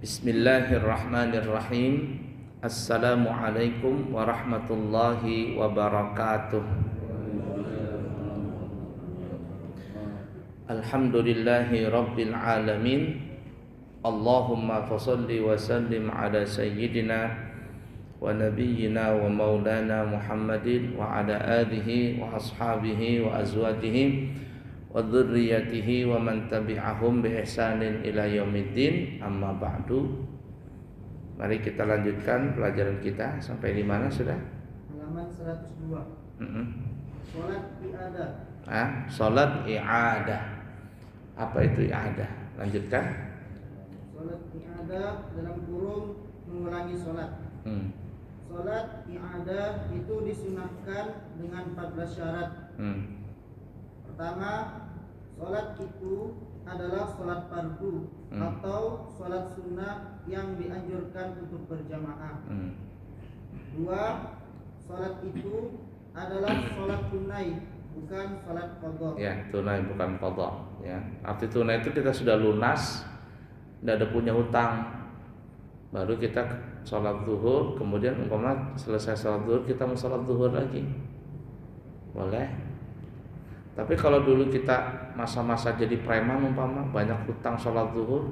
Bismillahirrahmanirrahim. Assalamualaikum warahmatullahi wabarakatuh. Alhamdulillahi rabbil alamin. Allahumma fasalli wa sallim ala sayyidina wa nabiyyina wa maulana Muhammadin wa ala alihi wa ashabihi wa azwajihi wa dzurriyyatihi wa man tabi'ahum bi ihsanin ila yaumiddin. Amma ba'du. Mari kita lanjutkan pelajaran kita sampai di mana sudah? Halaman 102. Salat i'adah. Salat i'adah. Apa itu i'adah? Lanjutkan. Salat i'adah dalam kurung mengulangi salat. Salat i'adah itu disunahkan dengan 14 syarat. Pertama, salat itu adalah salat fardu atau salat sunnah yang dianjurkan untuk berjamaah. Dua, salat itu adalah salat tunai, bukan salat qadha. Ya, tunai bukan qadha. Ya, arti tunai itu kita sudah lunas, tidak ada punya hutang, baru kita salat zuhur, kemudian umpama selesai salat zuhur kita mau salat zuhur lagi, boleh. Tapi kalau dulu kita masa-masa jadi preman umpama banyak hutang salat zuhur,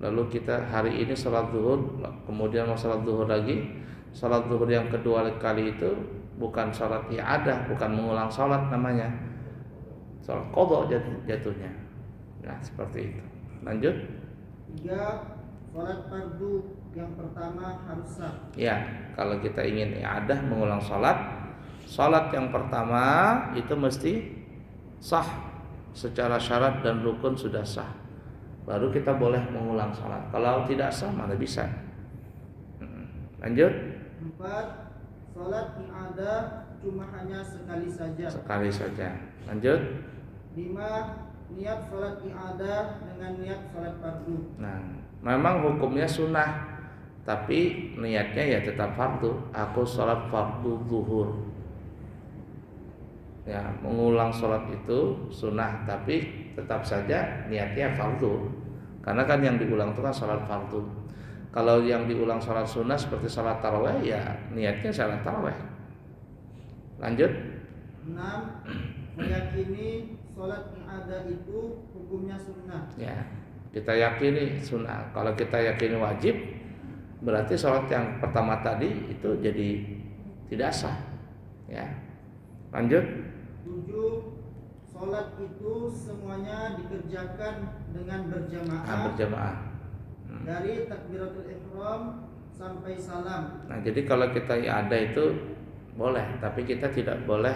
lalu kita hari ini salat zuhur, kemudian mau salat zuhur lagi, salat zuhur yang kedua kali itu bukan salat i'adah, bukan mengulang salat namanya, salat qadha jatuhnya. Nah seperti itu. Lanjut. 3, salat fardu yang pertama harus sah. Ya, kalau kita ingin i'adah mengulang salat yang pertama itu mesti sah secara syarat dan rukun sudah sah, baru kita boleh mengulang salat. Kalau tidak sah mana bisa. Lanjut. 4, salat i'adah cuma hanya sekali saja. Sekali saja. Lanjut. 5, niat salat i'adah dengan niat salat fardu. Nah, memang hukumnya sunnah, tapi niatnya ya tetap fardu. Aku salat fardu zuhur. Ya, mengulang sholat itu sunnah, tapi tetap saja niatnya fardu. Karena kan yang diulang itu kan sholat fardu. Kalau yang diulang sholat sunnah seperti sholat taraweh, ya niatnya sholat taraweh. Lanjut. 6, meyakini sholat i'adah itu hukumnya sunnah. Ya, kita yakini sunnah. Kalau kita yakini wajib, berarti sholat yang pertama tadi itu jadi tidak sah. Ya, lanjut. 7, sholat itu semuanya dikerjakan dengan berjamaah. Dari takbiratul ihram sampai salam. Nah, jadi kalau kita i'adah itu boleh, tapi kita tidak boleh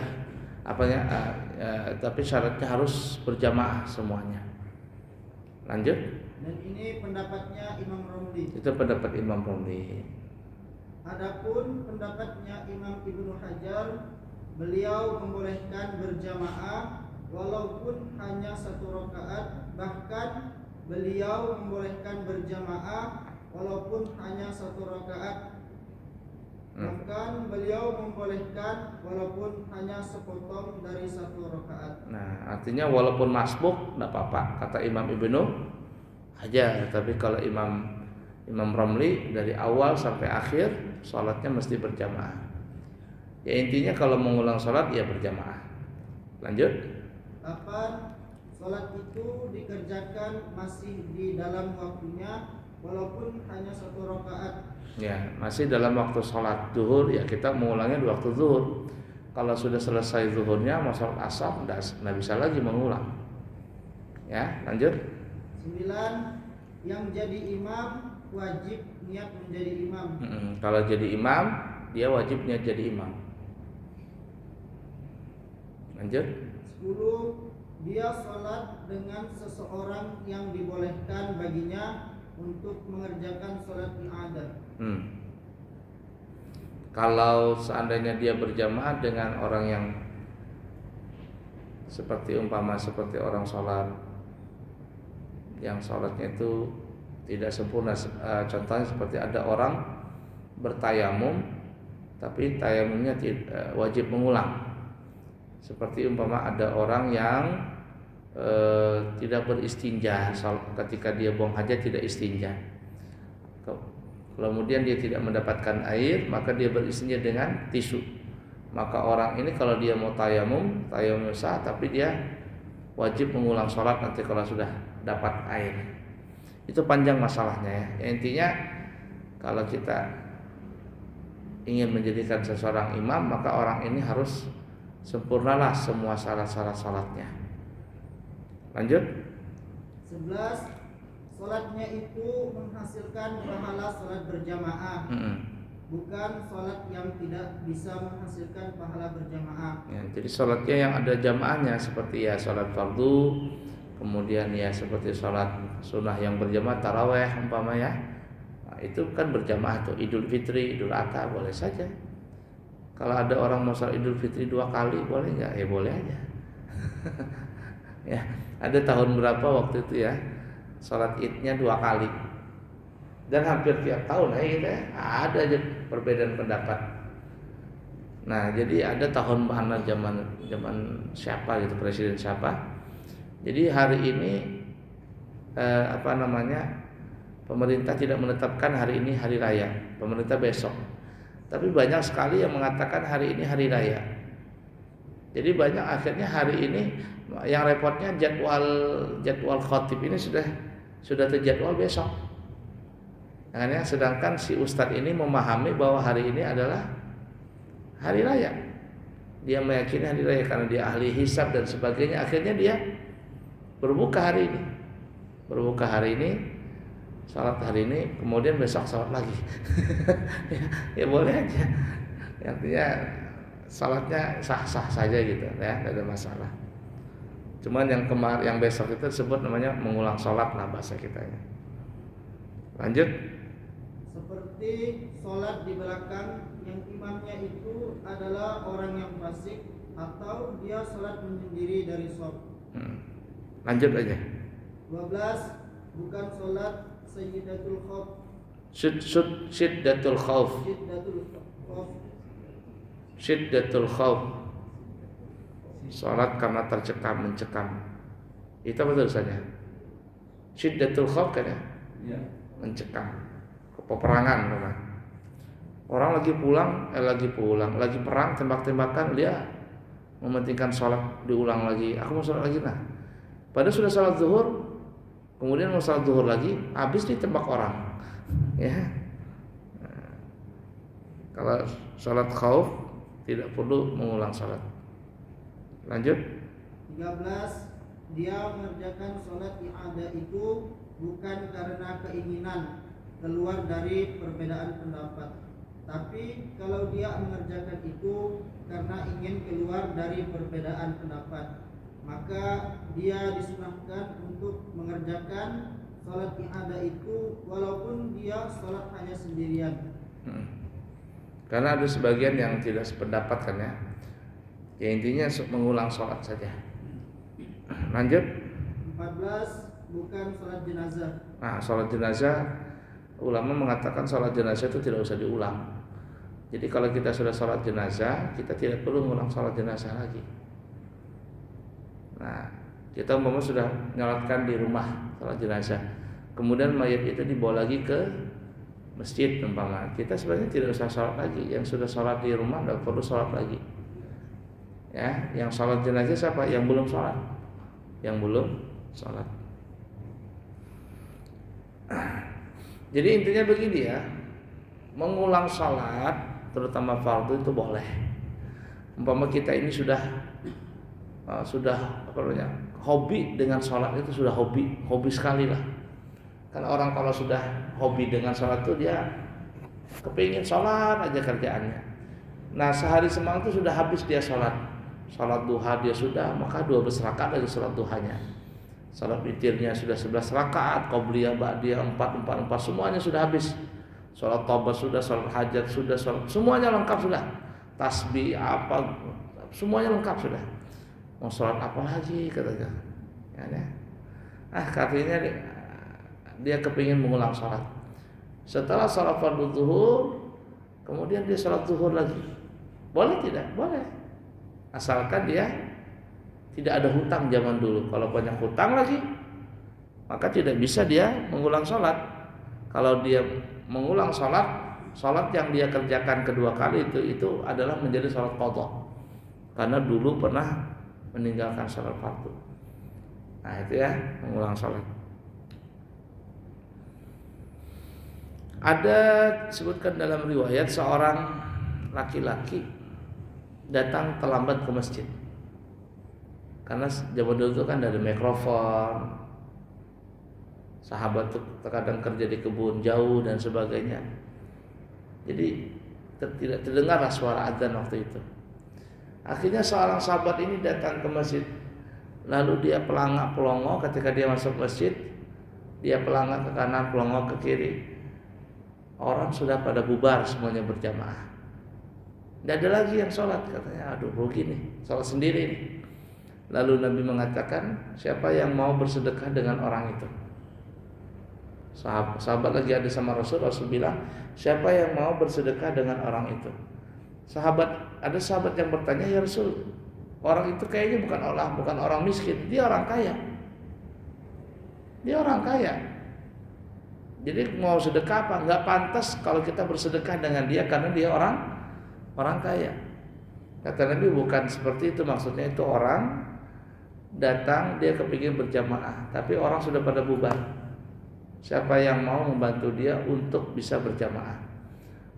tapi syaratnya harus berjamaah semuanya. Lanjut. Dan ini pendapatnya Imam Romli. Itu pendapat Imam Romli. Adapun pendapatnya Imam Ibnu Hajar, beliau membolehkan berjamaah walaupun hanya 1 rakaat, bahkan beliau membolehkan berjamaah walaupun hanya 1 rakaat. Bahkan beliau membolehkan walaupun hanya sepotong dari 1 rakaat. Nah, artinya walaupun masbuk tidak apa-apa kata Imam Ibnu Hajar, tapi kalau Imam Romli dari awal sampai akhir sholatnya mesti berjamaah. Ya intinya kalau mengulang sholat ya berjamaah. Lanjut. 8, sholat itu dikerjakan masih di dalam waktunya walaupun hanya 1 rakaat. Ya, masih dalam waktu sholat zuhur, ya kita mengulangnya di waktu zuhur. Kalau sudah selesai zuhurnya mau sholat asar, tidak bisa lagi mengulang. Ya, lanjut. 9, yang jadi imam wajib niat menjadi imam. Kalau jadi imam, dia wajibnya jadi imam. Lanjut. 10, dia sholat dengan seseorang yang dibolehkan baginya untuk mengerjakan sholat i'adah. Kalau seandainya dia berjamaah dengan orang yang seperti orang sholat yang sholatnya itu tidak sempurna, contohnya seperti ada orang bertayamum tapi tayamumnya wajib mengulang. Seperti umpama ada orang yang tidak beristinja ketika dia buang hajat, tidak istinja. kemudian dia tidak mendapatkan air, maka dia beristinja dengan tisu. Maka orang ini kalau dia mau tayamum sah, tapi dia wajib mengulang sholat nanti kalau sudah dapat air. Itu panjang masalahnya ya. Intinya kalau kita ingin menjadikan seseorang imam, maka orang ini harus sempurnalah semua syarat-syarat sholatnya. Lanjut. 11. Sholatnya itu menghasilkan pahala sholat berjamaah, bukan sholat yang tidak bisa menghasilkan pahala berjamaah. Ya, jadi sholatnya yang ada jamaahnya seperti ya sholat fardu, kemudian ya seperti sholat sunnah yang berjamaah, taraweh umpamanya. Nah, itu kan berjamaah tuh. Idul Fitri, Idul Adha boleh saja. Kalau ada orang mau sholat Idul Fitri 2 kali boleh nggak? Ya boleh aja. Ya, ada tahun berapa waktu itu ya? Sholat idnya 2 kali dan hampir tiap tahun ada aja perbedaan pendapat. Nah jadi ada tahun mana zaman siapa gitu, presiden siapa. Jadi hari ini pemerintah tidak menetapkan hari ini hari raya, pemerintah besok. Tapi banyak sekali yang mengatakan hari ini hari raya. Jadi banyak akhirnya hari ini yang repotnya jadwal khotib ini sudah terjadwal besok. Makanya sedangkan si ustadz ini memahami bahwa hari ini adalah hari raya. Dia meyakini hari raya karena dia ahli hisab dan sebagainya. Akhirnya dia berbuka hari ini. Berbuka hari ini, salat hari ini, kemudian besok salat lagi. ya boleh aja. Artinya salatnya sah-sah saja gitu ya, tidak ada masalah. Cuman yang besok itu disebut namanya mengulang sholat lah bahasa kitanya. Lanjut. Seperti sholat di belakang yang imamnya itu adalah orang yang fasik atau dia sholat menyendiri dari shaf. Lanjut aja. 12. Bukan sholat sayyidatul khauf. Syiddatul khauf. Syiddatul khauf. Sholat karena mencekam. Itu apa tulisannya? Syiddatul khauf kan ya? Iya. Mencekam. Peperangan memang. Orang lagi perang tembak-tembakan, dia mementingkan sholat diulang lagi. Aku mau sholat lagi nah. Padahal sudah sholat zuhur, kemudian mau sholat zuhur lagi, habis ditembak orang. Ya. Nah, kalau sholat khauf tidak perlu mengulang sholat. Lanjut. 13. Dia mengerjakan sholat i'adah itu bukan karena keinginan keluar dari perbedaan pendapat, tapi kalau dia mengerjakan itu karena ingin keluar dari perbedaan pendapat, maka dia disunahkan untuk mengerjakan sholat i'adah itu walaupun dia sholat hanya sendirian. Karena ada sebagian yang tidak sependapat kan ya. Ya intinya mengulang sholat saja. Lanjut. 14. Bukan sholat jenazah. Nah, sholat jenazah, ulama mengatakan sholat jenazah itu tidak usah diulang. Jadi kalau kita sudah sholat jenazah, kita tidak perlu mengulang sholat jenazah lagi. Nah, kita umpama sudah nyolatkan di rumah sholat jenazah, kemudian mayat itu dibawa lagi ke masjid umpama, kita sebenarnya tidak usah sholat lagi. Yang sudah sholat di rumah tidak perlu sholat lagi. Ya, yang sholat jenazah siapa? Yang belum sholat. Jadi intinya begini ya, mengulang sholat terutama fardu itu boleh. Umpama kita ini sudah hobi dengan sholat, itu sudah hobi sekali lah. Kan orang kalau sudah hobi dengan sholat itu dia kepingin sholat aja kerjaannya. Nah sehari semalam itu sudah habis dia sholat duha dia sudah, maka 12 rakaat lagi sholat duhanya. Sholat witirnya sudah 11 rakaat, qobliyah, ba'diyah 4 semuanya sudah habis. Sholat taubat sudah, sholat hajat sudah, semuanya lengkap sudah. Tasbih apa semuanya lengkap sudah. Mau sholat apa lagi katanya. Ya. Katanya dia kepingin mengulang sholat. Setelah sholat fardu zuhur, kemudian dia sholat zuhur lagi. Boleh tidak? Boleh. Asalkan dia tidak ada hutang zaman dulu. Kalau banyak hutang lagi, maka tidak bisa dia mengulang sholat. Kalau dia mengulang sholat yang dia kerjakan kedua kali itu adalah menjadi sholat qadha. Karena dulu pernah meninggalkan sholat fardu. Nah itu ya, mengulang sholat. Ada disebutkan dalam riwayat seorang laki-laki datang terlambat ke masjid. Karena zaman dulu itu kan dari mikrofon, sahabat tuh terkadang kerja di kebun jauh dan sebagainya. Jadi tidak terdengarlah suara adzan waktu itu. Akhirnya seorang sahabat ini datang ke masjid. Lalu dia pelangak pelongo ketika dia masuk masjid. Dia pelangak ke kanan, pelongo ke kiri. Orang sudah pada bubar semuanya berjamaah. Tidak ada lagi yang sholat, katanya. Aduh rugi nih, sholat sendiri nih. Lalu Nabi mengatakan, siapa yang mau bersedekah dengan orang itu? Sahabat lagi ada sama Rasul bilang, siapa yang mau bersedekah dengan orang itu? Ada sahabat yang bertanya, ya Rasul, orang itu kayaknya bukan orang miskin, dia orang kaya. Dia orang kaya. Jadi mau sedekah apa? Enggak pantas kalau kita bersedekah dengan dia karena dia orang kaya. Kata Nabi bukan seperti itu, maksudnya itu orang datang dia kepingin berjamaah, tapi orang sudah pada bubar. Siapa yang mau membantu dia untuk bisa berjamaah?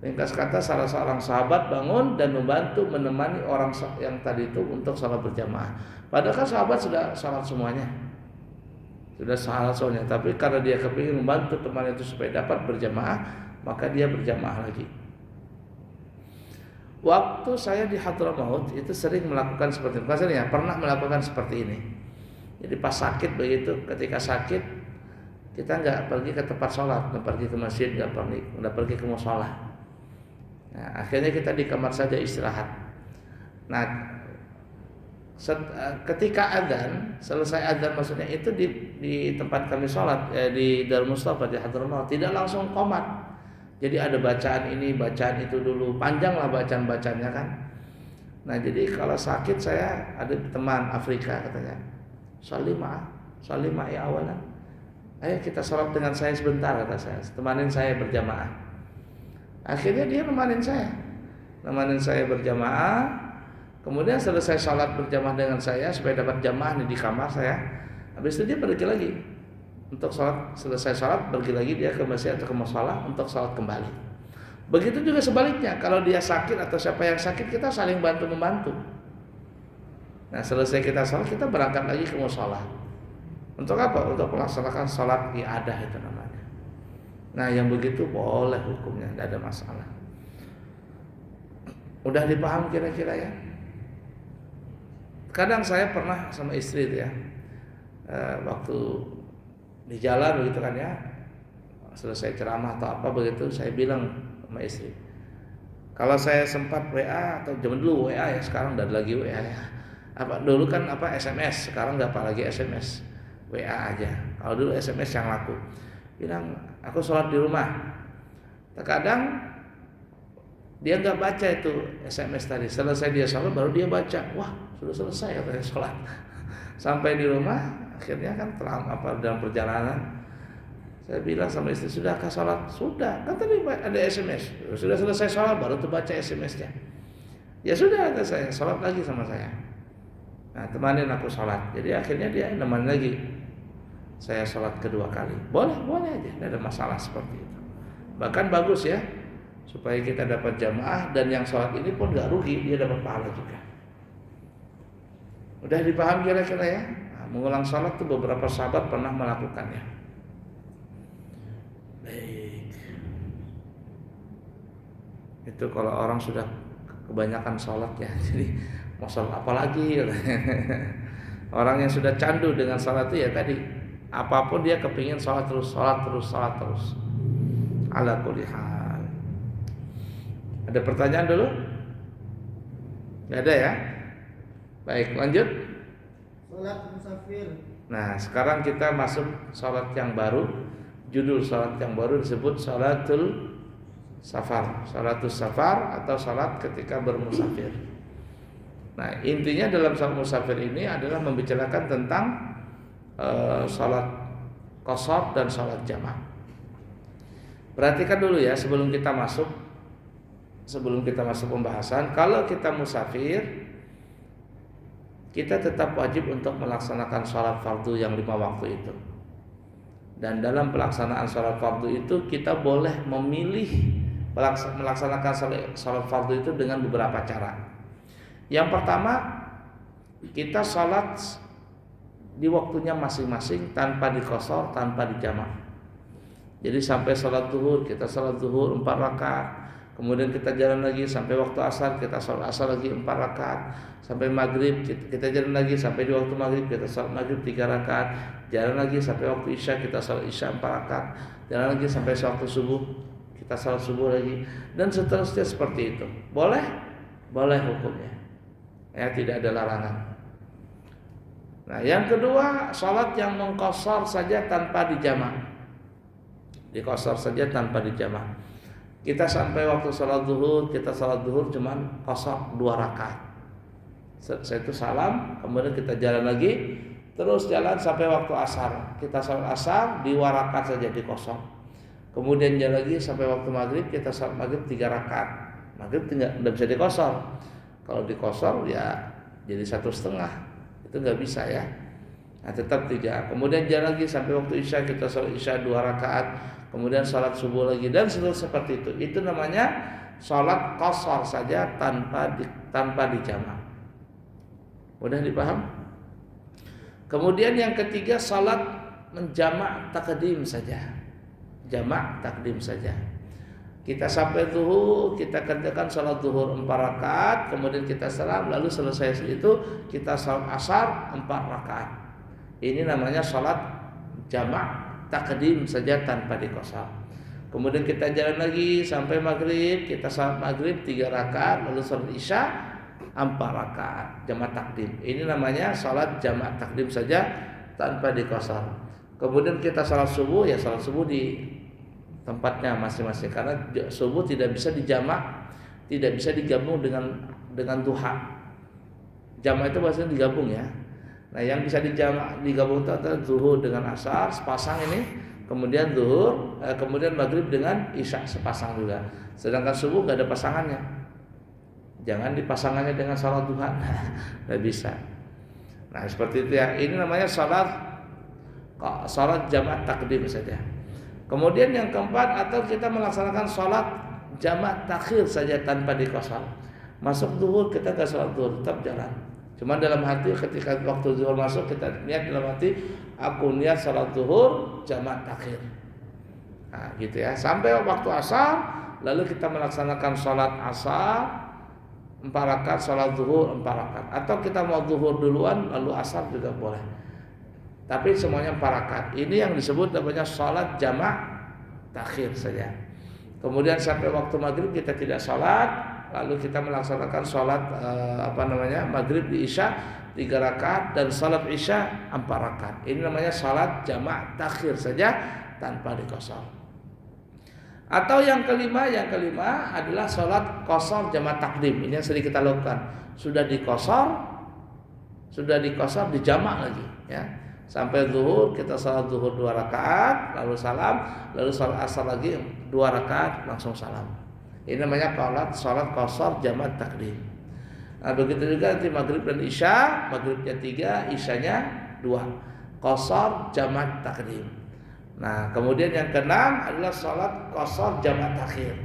Ringkas kata salah seorang sahabat bangun dan membantu menemani orang yang tadi itu untuk salat berjamaah. Padahal kan sahabat sudah salat semuanya, sudah salat semuanya, tapi karena dia kepingin membantu teman itu supaya dapat berjamaah, maka dia berjamaah lagi. Waktu saya di Hadramaut itu sering melakukan seperti itu. Maksudnya pernah melakukan seperti ini. Jadi pas sakit begitu, ketika sakit kita nggak pergi ke tempat sholat, nggak pergi ke masjid, nggak pergi ke musola. Nah, akhirnya kita di kamar saja istirahat. Nah, ketika adzan, selesai adzan maksudnya itu di tempat kami sholat di Darul Mustafa di Hadramaut tidak langsung qomat. Jadi ada bacaan ini, bacaan itu dulu, panjang lah bacaan-bacaannya kan. Nah jadi kalau sakit saya ada teman Afrika katanya, Salimah ya awalan, ayo kita sholat dengan saya sebentar kata saya, temanin saya berjamaah. Akhirnya dia nemanin saya berjamaah. Kemudian selesai sholat berjamaah dengan saya supaya dapat jamaah di kamar saya. Habis itu dia pergi lagi. Untuk sholat, selesai sholat pergi lagi dia ke masjid atau ke mushola untuk sholat kembali. Begitu juga sebaliknya, kalau dia sakit atau siapa yang sakit kita saling bantu membantu. Nah selesai kita sholat kita berangkat lagi ke mushola. Untuk apa? Untuk melaksanakan sholat iadah itu namanya. Nah yang begitu boleh hukumnya, tidak ada masalah. Udah dipaham kira-kira ya? Kadang saya pernah sama istri itu ya, waktu di jalan begitu kan ya, selesai ceramah atau apa begitu, saya bilang sama istri, kalau saya sempat WA atau zaman dulu WA ya, sekarang udah lagi WA ya. Apa dulu kan SMS, sekarang nggak apa lagi SMS, WA aja. Kalau dulu SMS yang laku. Bilang aku sholat di rumah. Terkadang dia nggak baca itu SMS tadi. Selesai dia sholat baru dia baca. Wah sudah selesai katanya sholat. Sampai di rumah. Akhirnya kan dalam perjalanan saya bilang sama istri, sudahkah sholat? Sudah, kan tadi ada SMS. Sudah selesai sholat baru tuh baca SMS-nya. Ya sudah, kata saya, sholat lagi sama saya. Nah temanin aku sholat. Jadi akhirnya dia nemenin lagi saya sholat kedua kali. Boleh aja, tidak ada masalah seperti itu. Bahkan bagus ya, supaya kita dapat jamaah dan yang sholat ini pun gak rugi, dia dapat pahala juga. Udah dipaham kira-kira ya? Mengulang sholat itu beberapa sahabat pernah melakukannya. Baik. Itu kalau orang sudah kebanyakan sholat ya, jadi mau sholat apa lagi? Orang yang sudah candu dengan sholat itu ya tadi, apapun dia kepingin sholat terus. Ala kulli hal. Ada pertanyaan dulu? Gak ada ya? Baik, lanjut. Salat musafir. Nah, sekarang kita masuk salat yang baru. Judul salat yang baru disebut salatul safar. Salatul safar atau salat ketika bermusafir. Nah, intinya dalam salat musafir ini adalah membicarakan tentang salat qashar dan salat jamaah. Perhatikan dulu ya sebelum kita masuk pembahasan. Kalau kita musafir, kita tetap wajib untuk melaksanakan sholat fardu yang 5 waktu itu. Dan dalam pelaksanaan sholat fardu itu kita boleh memilih melaksanakan sholat fardu itu dengan beberapa cara. Yang pertama, kita sholat di waktunya masing-masing tanpa dikosor, tanpa dijamak. Jadi sampai sholat zuhur, kita sholat zuhur 4 rakaat. Kemudian kita jalan lagi sampai waktu asar, kita sholat asar lagi 4 rakaat. Sampai maghrib kita jalan lagi sampai di waktu maghrib, kita sholat maghrib 3 rakaat. Jalan lagi sampai waktu isya, kita sholat isya 4 rakaat. Jalan lagi sampai waktu subuh, kita sholat subuh lagi. Dan seterusnya seperti itu. Boleh hukumnya. Ya, tidak ada larangan. Nah, yang kedua, sholat yang mengqashar saja tanpa dijamak. Dikosor saja tanpa dijamak. Kita sampai waktu sholat zuhur, kita sholat zuhur cuman qashar 2 rakaat. Setelah itu salam, kemudian kita jalan lagi, terus jalan sampai waktu asar. Kita sholat asar 2 rakaat saja dikosor. Kemudian jalan lagi sampai waktu maghrib, kita sholat maghrib 3 rakaat. Maghrib tidak bisa dikosor. Kalau dikosor ya jadi 1,5. Itu nggak bisa ya. Nah, tetap 3. Kemudian jalan lagi sampai waktu isya, kita sholat isya 2 rakaat. Kemudian sholat subuh lagi dan seterusnya seperti itu. Itu namanya sholat qashar saja tanpa dijamak. Mudah dipaham? Kemudian yang ketiga, sholat menjamak takdim saja. Jamak takdim saja. Kita sampai zuhur, kita kerjakan sholat zuhur 4 rakaat, kemudian kita salam, lalu selesai itu kita sholat asar 4 rakaat. Ini namanya sholat jamak takdim saja tanpa dikosor. Kemudian kita jalan lagi sampai maghrib, kita salat maghrib 3 rakaat, lalu sholat isya 4 rakaat jamak takdim. Ini namanya sholat jamak takdim saja tanpa dikosor. Kemudian kita sholat subuh, ya sholat subuh di tempatnya masing-masing, karena subuh tidak bisa dijamak, tidak bisa digabung dengan duha. Jamak itu bahasanya digabung ya. Nah, yang bisa digabung itu adalah zuhur dengan asar sepasang ini, kemudian zuhur, kemudian maghrib dengan isya sepasang juga. Sedangkan subuh nggak ada pasangannya. Jangan dipasangkannya dengan salat duha, nggak bisa. Nah, seperti itu ya. Ini namanya salat jamak takdim saja. Kemudian yang keempat, atau kita melaksanakan salat jamak takhir saja tanpa dikosor. Masuk zuhur kita nggak salat zuhur, tetap jalan. Cuma dalam hati ketika waktu zuhur masuk, kita niat dalam hati, aku niat salat zuhur jamak takhir. Nah, gitu ya. Sampai waktu asar, lalu kita melaksanakan salat asar 4 rakaat, salat zuhur 4 rakaat. Atau kita mau zuhur duluan lalu asar juga boleh. Tapi semuanya 4 rakaat. Ini yang disebut namanya salat jamak takhir saja. Kemudian sampai waktu maghrib kita tidak salat, lalu kita melaksanakan sholat maghrib di isya 3 rakaat dan sholat isya 4 rakaat. Ini namanya sholat jamak takhir saja tanpa dikosor. Atau yang kelima adalah sholat qashar jamak takdim. Ini yang sering kita lakukan. Sudah dikosor dijamak lagi ya. Sampai zuhur kita sholat zuhur 2 rakaat, lalu salam, lalu sholat asar lagi 2 rakaat, langsung salam. Ini namanya sholat qashar jamak takdim. Nah, begitu juga nanti maghrib dan isya, maghribnya 3, isyanya 2. Qashar jamak takdim. Nah, kemudian yang keenam adalah sholat qashar jamak takhir.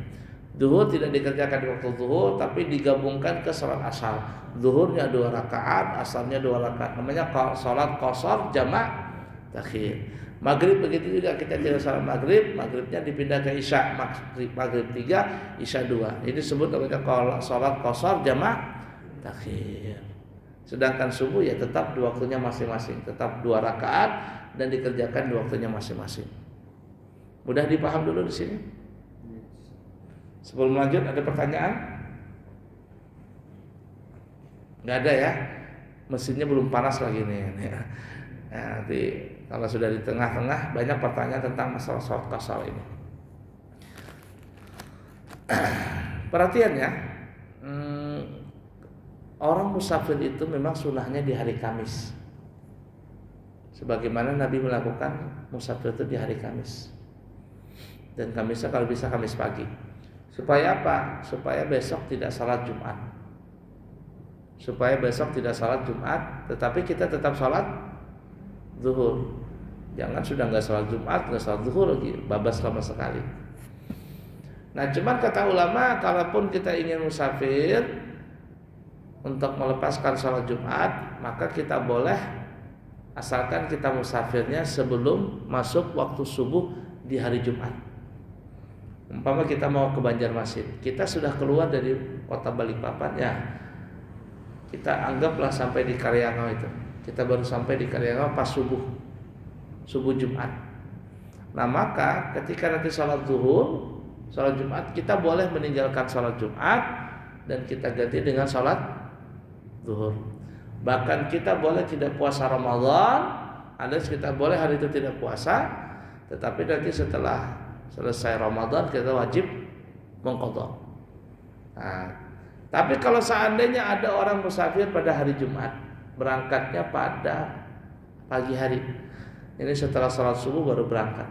Zuhur tidak dikerjakan di waktu zuhur, tapi digabungkan ke sholat asar. Zuhurnya 2 rakaat, asarnya 2 rakaat. Namanya sholat qashar jamak takhir. Maghrib begitu juga, kita tidak salat maghrib, maghribnya dipindah ke isya, maghrib 3, isya 2. Ini disebut namanya sholat qashar jamak takhir. Sedangkan subuh ya tetap di waktunya masing-masing, tetap 2 rakaat dan dikerjakan di waktunya masing-masing. Mudah dipaham dulu di sini. Sebelum lanjut, ada pertanyaan? Nggak ada ya? Mesinnya belum panas lagi nih. Nah, nanti kalau sudah di tengah-tengah banyak pertanyaan tentang masalah sholat qashar ini. Perhatian ya, orang musafir itu memang sunahnya di hari Kamis. Sebagaimana Nabi melakukan musafir itu di hari Kamis. dan Kamisnya kalau bisa Kamis pagi. Supaya apa? Supaya besok tidak salat Jumat. Supaya besok tidak salat Jumat, tetapi kita tetap salat zuhur. Jangan sudah nggak salat Jumat, nggak salat zuhur lagi, babas sama sekali. Nah, cuman kata ulama, kalaupun kita ingin musafir untuk melepaskan salat Jumat, maka kita boleh, asalkan kita musafirnya sebelum masuk waktu subuh di hari Jumat. Umpama kita mau ke Banjarmasin, kita sudah keluar dari kota Balikpapan, ya kita anggaplah sampai di Karyangau itu. Kita baru sampai di Karyangau pas subuh Jumat. Nah, maka ketika nanti salat zuhur, salat Jumat, kita boleh meninggalkan salat Jumat dan kita ganti dengan salat zuhur. Bahkan kita boleh tidak puasa Ramadan, alias kita boleh hari itu tidak puasa, tetapi nanti setelah selesai Ramadan kita wajib mengqadha. Nah, tapi kalau seandainya ada orang musafir pada hari Jumat, berangkatnya pada pagi hari, ini setelah salat subuh baru berangkat.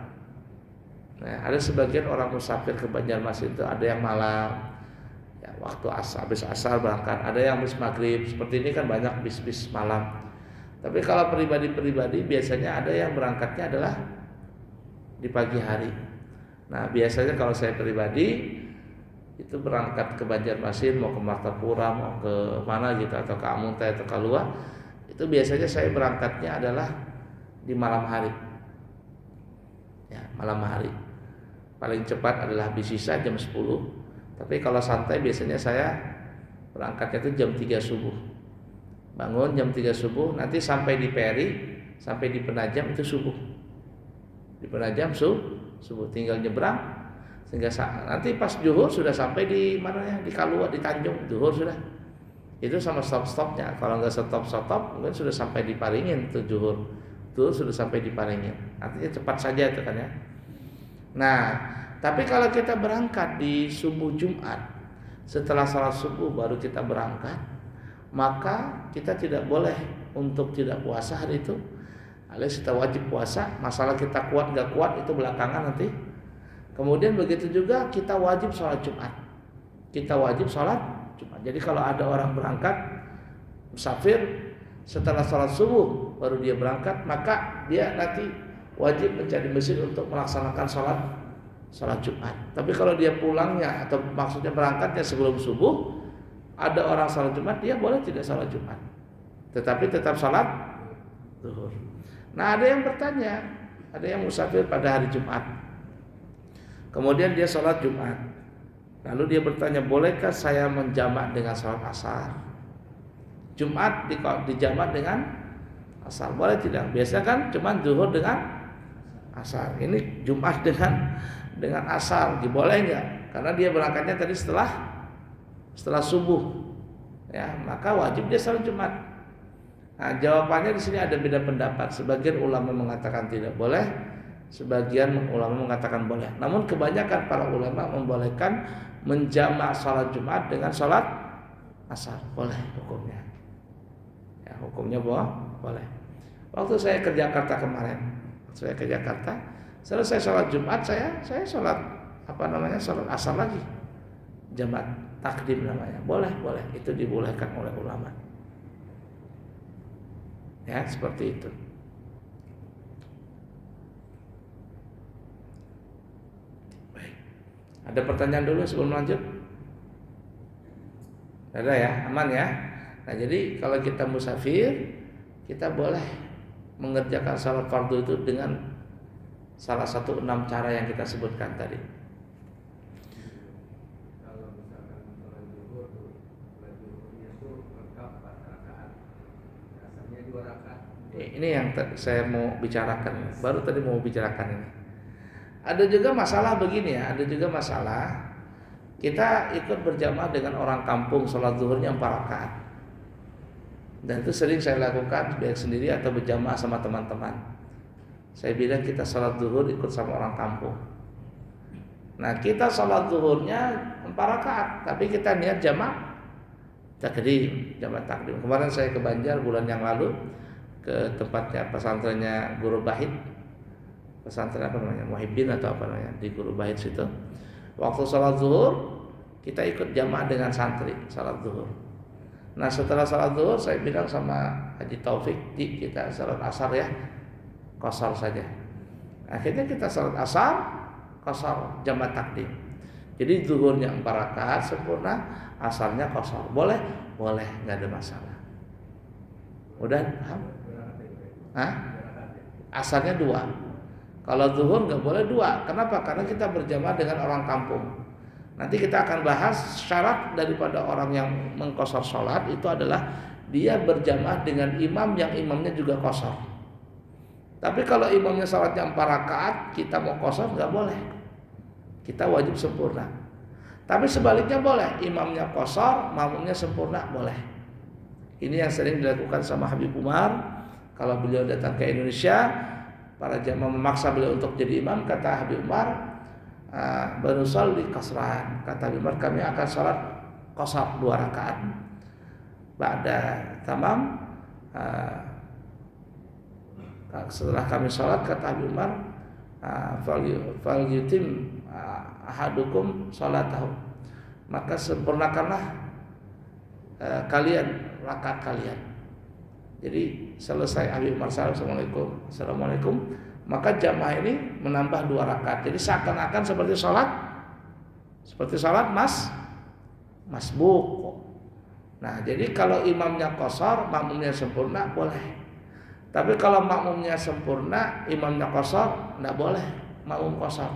Nah, ada sebagian orang musafir ke Banjarmasin itu ada yang malam, ya, waktu habis asar berangkat, ada yang habis maghrib. Seperti ini kan banyak bis-bis malam. Tapi kalau pribadi-pribadi biasanya ada yang berangkatnya adalah di pagi hari. Nah, biasanya kalau saya pribadi itu berangkat ke Banjarmasin, mau ke Martapura, mau ke mana gitu, atau ke Amuntai atau ke Luar, itu biasanya saya berangkatnya adalah di malam hari. Ya, malam hari. Paling cepat adalah bis sisa jam 10. Tapi kalau santai biasanya saya berangkatnya itu jam 3 subuh. Bangun jam 3 subuh, nanti sampai di Peri, sampai di Penajam itu subuh. Di Penajam subuh, tinggal nyebrang sehingga nanti pas zuhur sudah sampai di mana ya, di Kaluar, di Tanjung, zuhur sudah. Itu sama stop-stopnya. Kalau nggak stop mungkin sudah sampai di Paringin tuh zuhur. Zuhur sudah sampai di Paringin. Artinya cepat saja itu kan ya. Nah, tapi kalau kita berangkat di subuh Jumat, setelah salat subuh baru kita berangkat, maka kita tidak boleh untuk tidak puasa hari itu. Alias kita wajib puasa. Masalah kita kuat nggak kuat itu belakangan nanti. Kemudian begitu juga kita wajib sholat Jumat. Kita wajib sholat Jumat. Jadi kalau ada orang berangkat musafir setelah sholat subuh baru dia berangkat, maka dia nanti wajib mencari masjid untuk melaksanakan sholat Jumat. Tapi kalau dia pulangnya atau maksudnya berangkatnya sebelum subuh, ada orang sholat Jumat, dia boleh tidak sholat Jumat, tetapi tetap sholat zuhur. Nah, ada yang bertanya, ada yang musafir pada hari Jumat, kemudian dia sholat Jumat, lalu dia bertanya, bolehkah saya menjamak dengan sholat asar? Jumat dijamak dengan asar, boleh tidak? Biasanya kan cuma zuhur dengan asar, ini Jumat dengan asar, boleh enggak? Karena dia berangkatnya tadi setelah subuh, ya, maka wajib dia sholat Jumat. Nah, jawabannya di sini ada beda pendapat. Sebagian ulama mengatakan tidak boleh, sebagian ulama mengatakan boleh. Namun kebanyakan para ulama membolehkan menjamak sholat Jumat dengan sholat asar, boleh hukumnya. Ya, hukumnya boleh. Waktu saya ke Jakarta kemarin, selesai sholat Jumat saya sholat sholat asar lagi, jamak takdim namanya. Boleh, itu dibolehkan oleh ulama. Ya, seperti itu. Baik. Ada pertanyaan dulu sebelum lanjut? Ada ya, aman ya. Nah, jadi kalau kita musafir, kita boleh mengerjakan salat fardu itu dengan salah satu 6 cara yang kita sebutkan tadi. Kalau misalkan sholat zuhurnya itu lengkap 4 rakaat, rasanya 2 rakaat. Ini yang saya mau bicarakan. Baru tadi mau bicarakan ini. Ada juga masalah begini ya, ada juga masalah kita ikut berjamaah dengan orang kampung sholat zuhurnya 4 rakaat. Dan itu sering saya lakukan baik sendiri atau berjamaah sama teman-teman. Saya bilang kita sholat zuhur ikut sama orang kampung. Nah, kita sholat zuhurnya 4 rakaat, tapi kita niat jamaah takdim, jamaah takdim. Kemarin saya ke Banjar bulan yang lalu, ke tempatnya pesantrennya Guru Bahid. pesantren apa namanya, Muhibbin atau apa namanya, di Guru Bait situ. Waktu sholat zuhur kita ikut jamaah dengan santri sholat zuhur. Nah setelah sholat zuhur saya bilang sama Haji Taufik, di kita sholat asar ya, qashar saja. Akhirnya kita sholat asar, qashar jamaah takdim. Jadi zuhurnya 4 rakaat sempurna, asarnya qashar. Boleh? Boleh, nggak ada masalah. Udah paham? Hah? Asarnya 2. Kalau zuhur nggak boleh 2. Kenapa? Karena kita berjamaah dengan orang kampung. Nanti kita akan bahas syarat daripada orang yang mengqashar sholat itu adalah dia berjamaah dengan imam yang imamnya juga qashar. Tapi kalau imamnya sholatnya 4 rakaat, kita mau qashar nggak boleh. Kita wajib sempurna. Tapi sebaliknya boleh, imamnya qashar, makmumnya sempurna, boleh. Ini yang sering dilakukan sama Habib Umar. Kalau beliau datang ke Indonesia, para jamaah memaksa beliau untuk jadi imam. Kata Habib Umar, "Banusalli qasran." Kata Habib Umar, kami akan sholat qashar 2 rakaat. Ba'da tamam, setelah kami sholat, kata Habib Umar, fal yutim ahadukum sholatahu, maka sempurnakanlah kalian rakaat kalian. Jadi selesai Habib Umar assalamualaikum, maka jamaah ini menambah 2 rakaat. Jadi seakan-akan seperti sholat masbuk. Nah jadi kalau imamnya qashar, makmumnya sempurna, boleh. Tapi kalau makmumnya sempurna, imamnya qashar, tidak boleh makmum qashar.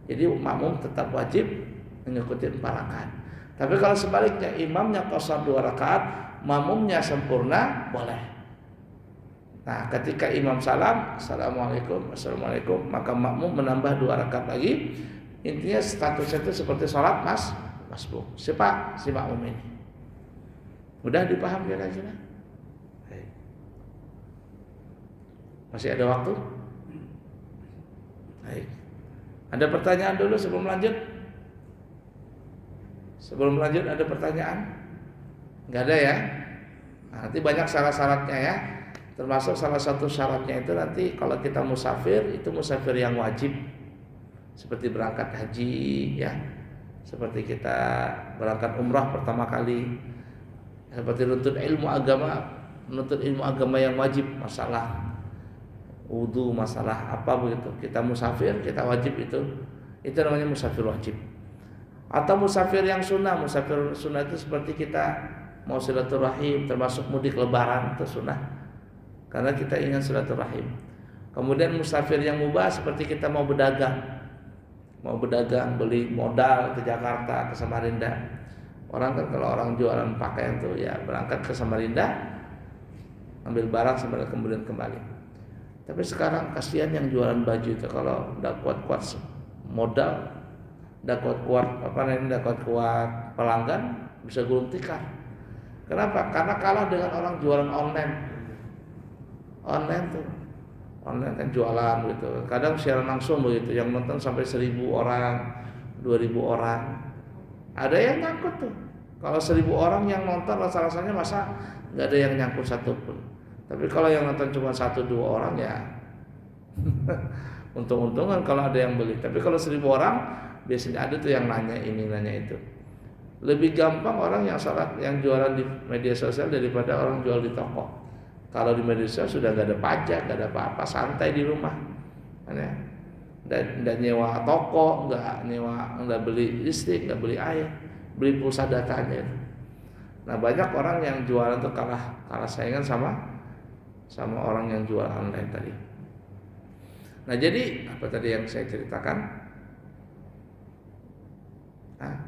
Jadi makmum tetap wajib mengikuti 4 rakaat. Tapi kalau sebaliknya, imamnya qashar 2 rakaat, makmumnya sempurna, boleh. Nah ketika imam salam, assalamualaikum, maka makmum menambah 2 rakaat lagi. Intinya statusnya itu seperti sholat masbuk. Siapa? Si makmum ini. Mudah dipaham kira-kira? Masih ada waktu? Baik. Ada pertanyaan dulu sebelum lanjut? Sebelum lanjut ada pertanyaan? Enggak ada ya? Nah, nanti banyak syarat-syaratnya ya. Termasuk salah satu syaratnya itu nanti kalau kita musafir, itu musafir yang wajib. Seperti berangkat haji ya. Seperti kita berangkat umrah pertama kali. Seperti menuntut ilmu agama yang wajib, masalah wudu, masalah apa begitu. Kita musafir, kita wajib itu namanya musafir wajib. Atau musafir yang sunnah. Musafir sunnah itu seperti kita mau silaturahim, termasuk mudik lebaran, itu sunnah, karena kita ingin silaturahim. Kemudian musafir yang mubah seperti kita mau berdagang, beli modal ke Jakarta, ke Samarinda. Orang kan kalau orang jualan pakaian tuh ya berangkat ke Samarinda, ambil barang sambil kemudian kembali. Tapi sekarang kasihan yang jualan baju itu, kalau udah kuat-kuat modal, udah kuat-kuat pelanggan, bisa gulung tikar. Kenapa? Karena kalah dengan orang jualan online. Online kan jualan gitu. Kadang siaran langsung begitu, yang nonton sampai 1.000 orang, 2.000 orang. Ada yang nyangkut tuh. Kalau 1.000 orang yang nonton, rasa-rasanya masa nggak ada yang nyangkut satupun. Tapi kalau yang nonton cuma 1-2 orang ya untung-untungan kalau ada yang beli. Tapi kalau 1.000 orang biasanya ada tuh yang nanya ini nanya itu. Lebih gampang orang yang jualan di media sosial daripada orang jual di toko. Kalau di media sosial sudah nggak ada pajak, nggak ada apa-apa, santai di rumah, ya. Dan nyewa toko, nggak beli listrik, nggak beli air, beli pulsa datanya. Nah banyak orang yang jualan tuh kalah saingan sama orang yang jual online tadi. Nah jadi apa tadi yang saya ceritakan?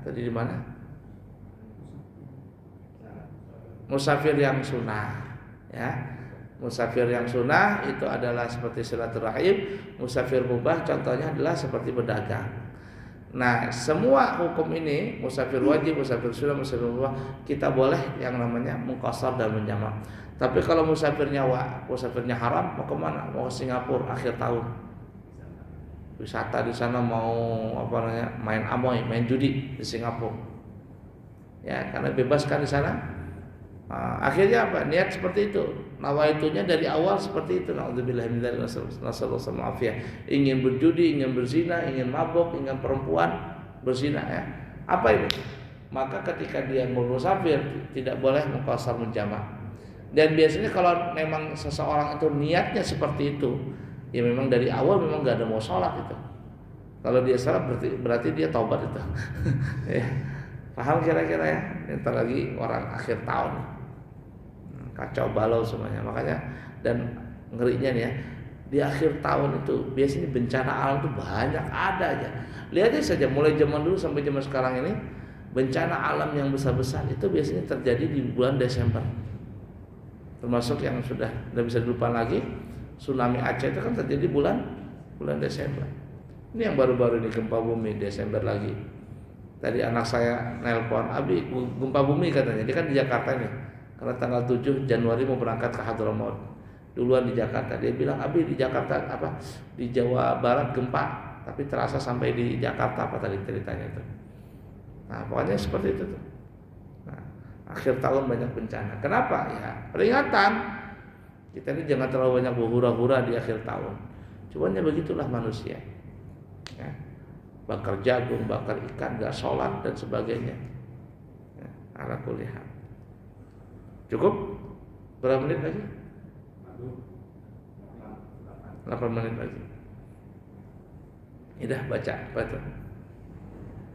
Tadi di mana? Musafir yang sunnah, ya. Musafir yang sunnah itu adalah seperti silaturahim. Musafir mubah contohnya adalah seperti berdagang. Nah semua hukum ini, musafir wajib, musafir sunnah, musafir mubah, kita boleh yang namanya mengqashar dan menjamak. Tapi kalau musafirnya haram, mau kemana? Mau ke Singapura akhir tahun, wisata di sana, mau main amoy, main judi di Singapura, ya karena bebas kan di sana. Akhirnya apa? Niat seperti itu. Nawaitunya dari awal seperti itu. Nauzubillah min dzalik, nasallallahu ingin berjudi, ingin berzina, ingin mabuk, ingin perempuan berzina ya. Apa ini? Maka ketika dia musafir tidak boleh mengqasar menjamak. Dan biasanya kalau memang seseorang itu niatnya seperti itu, ya memang dari awal memang nggak ada mau sholat itu. Kalau dia sholat berarti dia taubat itu. Ya. Paham kira-kira ya? Ntar lagi orang akhir tahun, kacau balau semuanya. Makanya dan ngerinya nih ya, di akhir tahun itu biasanya bencana alam itu banyak ada aja. Lihat aja saja mulai zaman dulu sampai zaman sekarang ini, bencana alam yang besar-besar itu biasanya terjadi di bulan Desember. Termasuk yang sudah tidak bisa dilupakan lagi, tsunami Aceh itu kan terjadi bulan Desember. Ini yang baru-baru ini gempa bumi Desember lagi. Tadi anak saya nelpon, Abi gempa bumi katanya. Dia kan di Jakarta nih. Karena tanggal 7 Januari mau berangkat ke Hadramaut. Duluan di Jakarta. Dia bilang, Abi di Jakarta di Jawa Barat gempa, tapi terasa sampai di Jakarta apa tadi ceritanya itu. Nah, pokoknya seperti itu tuh. Nah, akhir tahun banyak bencana. Kenapa? Ya, peringatan. Kita ini jangan terlalu banyak berhura-hura di akhir tahun. Cuman ya begitulah manusia. Ya. Bakar jagung, bakar ikan, gak sholat dan sebagainya. Ya, ala kulli hal. Cukup? Berapa menit lagi? 8 menit lagi. Udah baca.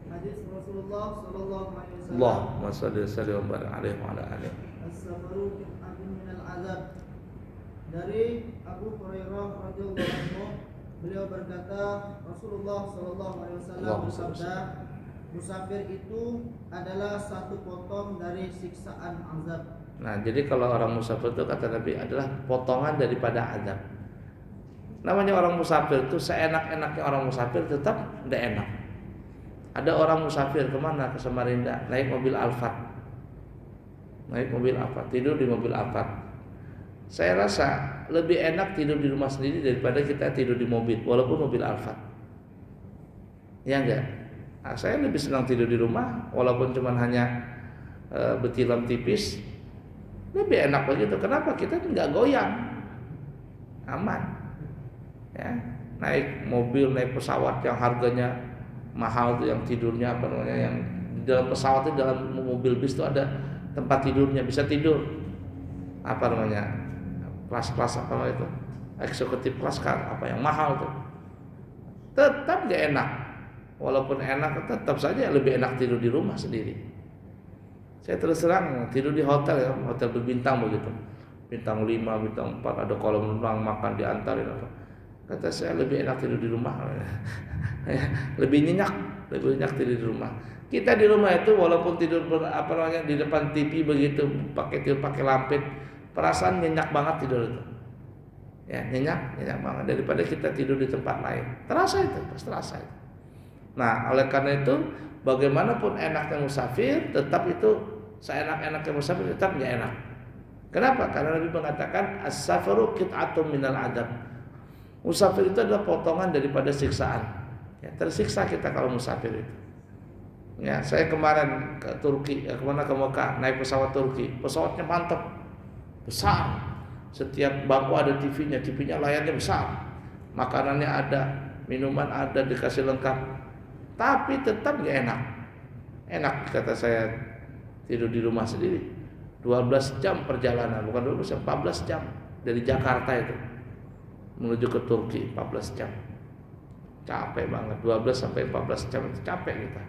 Hadis Rasulullah sallallahu alaihi wasallam. Allahumma shalli wa barik alaihi wa ala alihi. As-safaru qit'atun minal azab. Dari Abu Hurairah radhiyallahu anhu, beliau berkata, Rasulullah sallallahu alaihi wasallam bersabda, musafir itu adalah satu potong dari siksaan azab. Nah, jadi kalau orang musafir itu kata Nabi adalah potongan daripada azab. Namanya orang musafir itu seenak-enaknya orang musafir tetap tidak enak. Ada orang musafir kemana? Ke Samarinda, naik mobil Alphard, tidur di mobil Alphard. Saya rasa lebih enak tidur di rumah sendiri daripada kita tidur di mobil, walaupun mobil Alphard. Ya enggak? Nah, saya lebih senang tidur di rumah, walaupun cuma hanya betilam tipis. Lebih enak begitu. Kenapa? Kita nggak goyang, aman. Ya, naik mobil, naik pesawat yang harganya mahal tuh, yang tidurnya apa namanya, yang di dalam pesawat itu, dalam mobil bis itu ada tempat tidurnya, bisa tidur. Apa namanya? Kelas-kelas apa itu? Eksekutif kelas kan, apa yang mahal tuh. Tetap gak enak. Walaupun enak, tetap saja lebih enak tidur di rumah sendiri. Saya terus terang tidur di hotel ya, hotel berbintang begitu. Bintang 5, bintang 4, ada kolam renang, makan diantarin apa. Kata saya lebih enak tidur di rumah. lebih nyenyak tidur di rumah. Kita di rumah itu walaupun tidur di depan TV begitu, pakai lampet, perasaan nyenyak banget tidur itu. Ya, nyenyak banget daripada kita tidur di tempat lain. Terasa itu, pasti terasa itu. Nah, oleh karena itu bagaimanapun enaknya musafir, tetap itu seenak-enaknya musafir tetap nggak enak. Kenapa? Karena Nabi mengatakan as-safaru qit'atun minal adab. Musafir itu adalah potongan daripada siksaan. Ya, tersiksa kita kalau musafir itu. Ya, saya kemarin ke Turki, ke Mekah, naik pesawat Turki. Pesawatnya mantap, besar. Setiap bangku ada TV-nya layarnya besar. Makanannya ada, minuman ada, dikasih lengkap. Tapi tetap gak enak. Enak kata saya tidur di rumah sendiri. 12 jam perjalanan, bukan 12 jam, 14 jam dari Jakarta itu menuju ke Turki, 14 jam. Capek banget, 12 sampai 14 jam itu capek kita.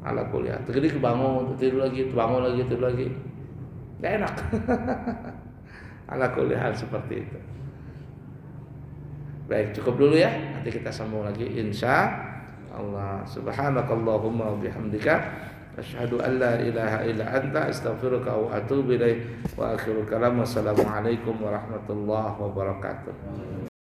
Ala kuliah, jadi kebangun, tidur lagi, bangun lagi, tidur lagi. Gak enak. Ala kuliah seperti itu. Baik, cukup dulu ya. Nanti kita sambung lagi insya Allah. Subhanakallahumma wa bihamdika asyhadu an la ilaha illa anta astaghfiruka wa atubu ilaik. Wa akhiru kalam. Wassalamualaikum warahmatullahi wabarakatuh.